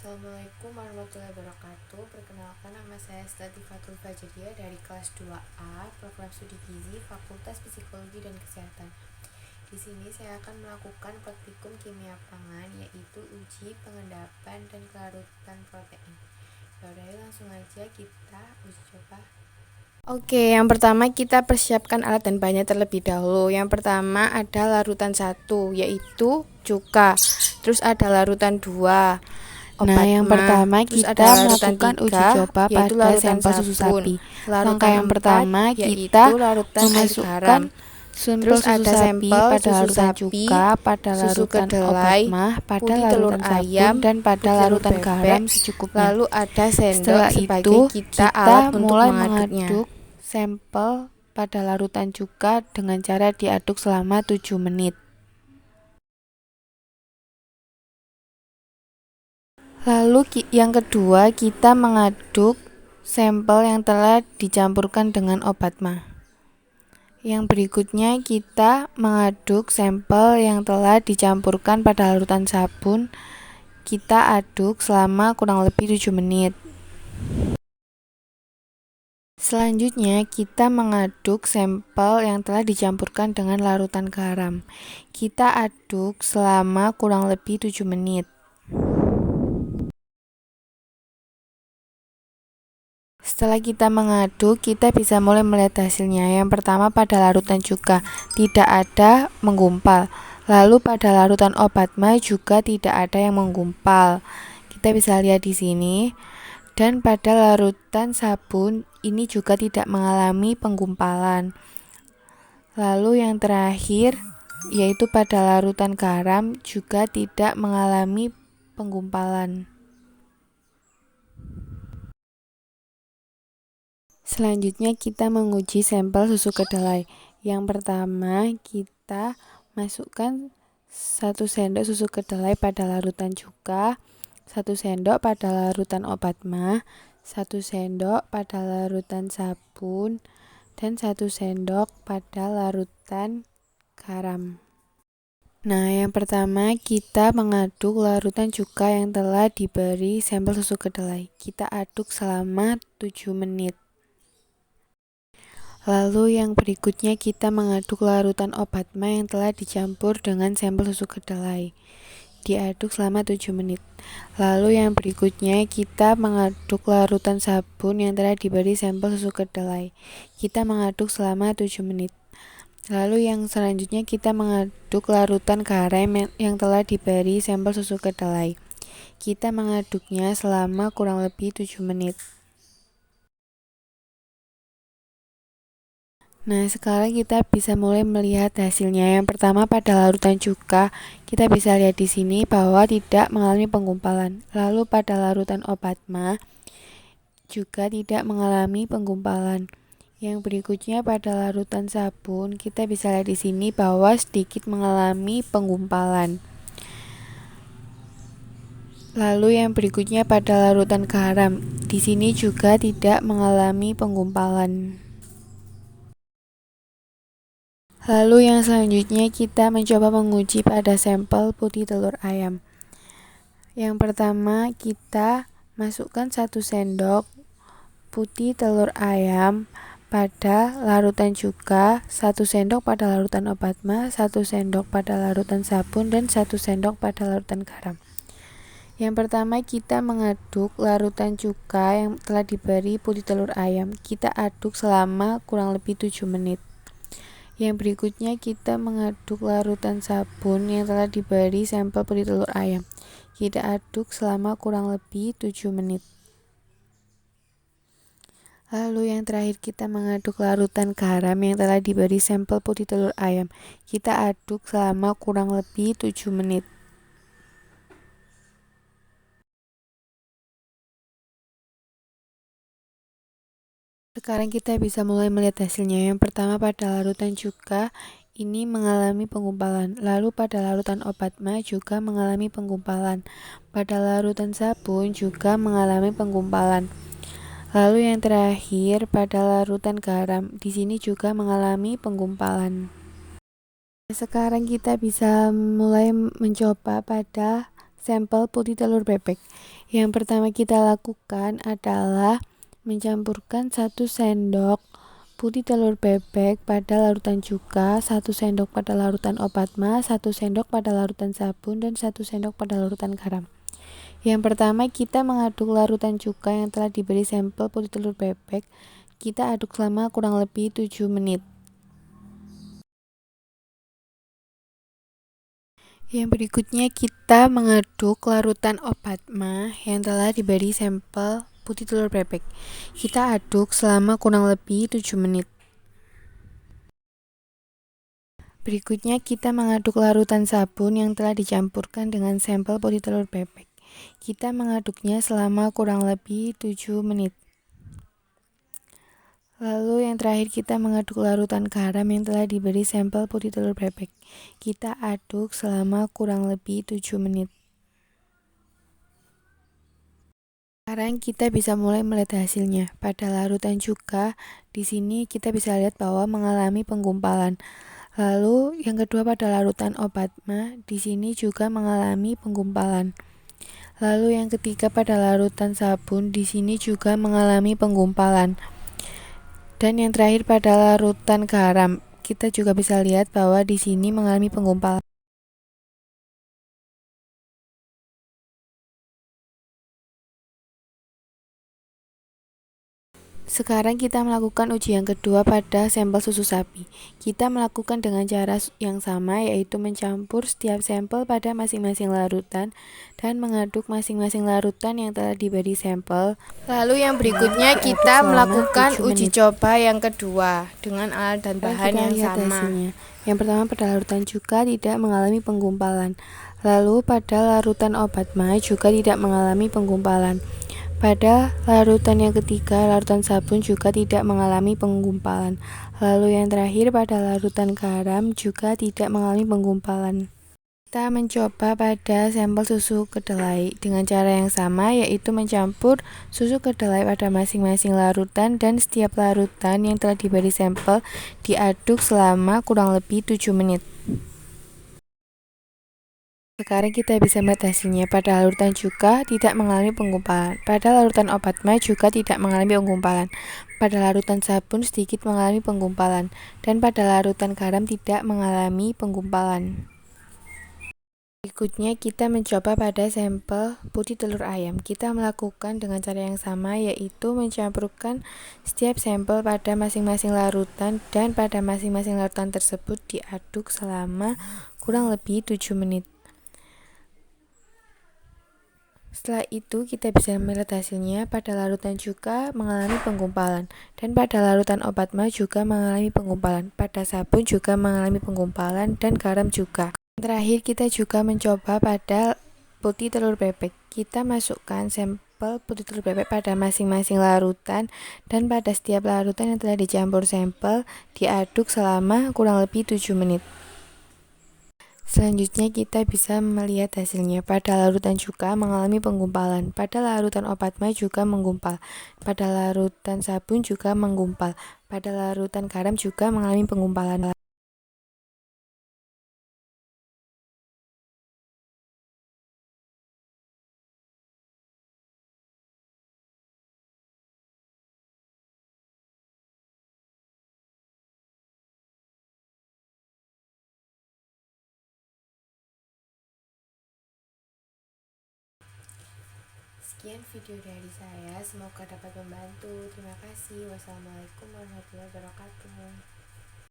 Assalamualaikum warahmatullahi wabarakatuh. Perkenalkan, nama saya Latifatul Fajriah dari kelas 2A, program studi gizi, Fakultas Psikologi dan Kesehatan. Di sini saya akan melakukan praktikum kimia pangan, yaitu uji pengendapan dan kelarutan protein. Yaudah, langsung aja kita uji coba. Oke, yang pertama kita persiapkan alat dan bahannya terlebih dahulu. Yang pertama ada larutan 1, yaitu cuka. Terus ada larutan 2, Nah, yang pertama kita melakukan uji coba pada sampel susu sapi. Langkah yang pertama kita memasukkan sampel susu sapi pada larutan cuka, pada larutan obat mah, pada larutan sabun, dan pada larutan garam secukupnya. Lalu ada sendok. Setelah itu kita mulai mengaduk sampel pada larutan cuka dengan cara diaduk selama 7 menit. Lalu yang kedua, kita mengaduk sampel yang telah dicampurkan dengan obat mah. Yang berikutnya kita mengaduk sampel yang telah dicampurkan pada larutan sabun. Kita aduk selama kurang lebih 7 menit. Selanjutnya kita mengaduk sampel yang telah dicampurkan dengan larutan garam. Kita aduk selama kurang lebih 7 menit. Setelah kita mengaduk, kita bisa mulai melihat hasilnya. Yang pertama pada larutan cuka tidak ada menggumpal. Lalu pada larutan obat mah juga tidak ada yang menggumpal. Kita bisa lihat di sini. Dan pada larutan sabun ini juga tidak mengalami penggumpalan. Lalu yang terakhir yaitu pada larutan garam juga tidak mengalami penggumpalan. Selanjutnya kita menguji sampel susu kedelai. Yang pertama kita masukkan 1 sendok susu kedelai pada larutan cuka, 1 sendok pada larutan obat mah, 1 sendok pada larutan sabun, dan 1 sendok pada larutan garam. Nah, yang pertama kita mengaduk larutan cuka yang telah diberi sampel susu kedelai. Kita aduk selama 7 menit. Lalu yang berikutnya kita mengaduk larutan obat mah yang telah dicampur dengan sampel susu kedelai. Diaduk selama 7 menit. Lalu yang berikutnya kita mengaduk larutan sabun yang telah diberi sampel susu kedelai. Kita mengaduk selama 7 menit. Lalu yang selanjutnya kita mengaduk larutan garam yang telah diberi sampel susu kedelai. Kita mengaduknya selama kurang lebih 7 menit. Nah, sekarang kita bisa mulai melihat hasilnya. Yang pertama pada larutan cuka, kita bisa lihat di sini bahwa tidak mengalami penggumpalan. Lalu pada larutan obat mah juga tidak mengalami penggumpalan. Yang berikutnya pada larutan sabun, kita bisa lihat di sini bahwa sedikit mengalami penggumpalan. Lalu yang berikutnya pada larutan garam, di sini juga tidak mengalami penggumpalan. Lalu yang selanjutnya kita mencoba menguji pada sampel putih telur ayam. Yang pertama kita masukkan 1 sendok putih telur ayam pada larutan cuka, 1 sendok pada larutan obat mah, 1 sendok pada larutan sabun, dan 1 sendok pada larutan garam. Yang pertama kita mengaduk larutan cuka yang telah diberi putih telur ayam. Kita aduk selama kurang lebih 7 menit. Yang berikutnya kita mengaduk larutan sabun yang telah diberi sampel putih telur ayam. Kita aduk selama kurang lebih 7 menit. Lalu yang terakhir kita mengaduk larutan garam yang telah diberi sampel putih telur ayam. Kita aduk selama kurang lebih 7 menit. Sekarang kita bisa mulai melihat hasilnya. Yang pertama pada larutan cuka ini mengalami penggumpalan. Lalu pada larutan obat mah juga mengalami penggumpalan. Pada larutan sabun juga mengalami penggumpalan. Lalu yang terakhir pada larutan garam, di sini juga mengalami penggumpalan. Sekarang kita bisa mulai mencoba pada sampel putih telur bebek. Yang pertama kita lakukan adalah mencampurkan 1 sendok putih telur bebek pada larutan cuka, 1 sendok pada larutan obat ma, 1 sendok pada larutan sabun, dan 1 sendok pada larutan garam. Yang pertama kita mengaduk larutan cuka yang telah diberi sampel putih telur bebek. Kita aduk selama kurang lebih 7 menit. Yang berikutnya kita mengaduk larutan obat ma yang telah diberi sampel putih telur bebek. Kita aduk selama kurang lebih 7 menit. Berikutnya kita mengaduk larutan sabun yang telah dicampurkan dengan sampel putih telur bebek. Kita mengaduknya selama kurang lebih 7 menit. Lalu yang terakhir kita mengaduk larutan garam yang telah diberi sampel putih telur bebek. Kita aduk selama kurang lebih 7 menit. Sekarang kita bisa mulai melihat hasilnya. Pada larutan cuka, di sini kita bisa lihat bahwa mengalami penggumpalan. Lalu yang kedua pada larutan obat ma, di sini juga mengalami penggumpalan. Lalu yang ketiga pada larutan sabun, di sini juga mengalami penggumpalan. Dan yang terakhir pada larutan garam, kita juga bisa lihat bahwa di sini mengalami penggumpalan. Sekarang kita melakukan uji yang kedua pada sampel susu sapi. Kita melakukan dengan cara yang sama, yaitu mencampur setiap sampel pada masing-masing larutan dan mengaduk masing-masing larutan yang telah diberi sampel. Lalu yang berikutnya kita melakukan uji coba yang kedua dengan alat dan bahan yang sama. Hasilnya. Yang pertama pada larutan cuka tidak mengalami penggumpalan. Lalu pada larutan obat ma juga tidak mengalami penggumpalan. Pada larutan yang ketiga, larutan sabun juga tidak mengalami penggumpalan. Lalu yang terakhir pada larutan garam juga tidak mengalami penggumpalan. Kita mencoba pada sampel susu kedelai dengan cara yang sama, yaitu mencampur susu kedelai pada masing-masing larutan dan setiap larutan yang telah diberi sampel diaduk selama kurang lebih 7 menit. Sekarang kita bisa melihat hasilnya. Pada larutan cuka tidak mengalami penggumpalan. Pada larutan obat ma juga tidak mengalami penggumpalan. Pada larutan sabun sedikit mengalami penggumpalan. Dan pada larutan garam tidak mengalami penggumpalan. Berikutnya kita mencoba pada sampel putih telur ayam. Kita melakukan dengan cara yang sama, yaitu mencampurkan setiap sampel pada masing-masing larutan dan pada masing-masing larutan tersebut diaduk selama kurang lebih 7 menit. Setelah itu kita bisa melihat hasilnya. Pada larutan cuka mengalami penggumpalan dan pada larutan obat ma juga mengalami penggumpalan. Pada sabun juga mengalami penggumpalan dan garam juga. Terakhir kita juga mencoba pada putih telur bebek. Kita masukkan sampel putih telur bebek pada masing-masing larutan dan pada setiap larutan yang telah dicampur sampel diaduk selama kurang lebih 7 menit. Selanjutnya kita bisa melihat hasilnya. Pada larutan cuka mengalami penggumpalan. Pada larutan obat ma juga menggumpal. Pada larutan sabun juga menggumpal. Pada larutan garam juga mengalami penggumpalan. Sekian video dari saya, semoga dapat membantu. Terima kasih. Wassalamualaikum warahmatullahi wabarakatuh.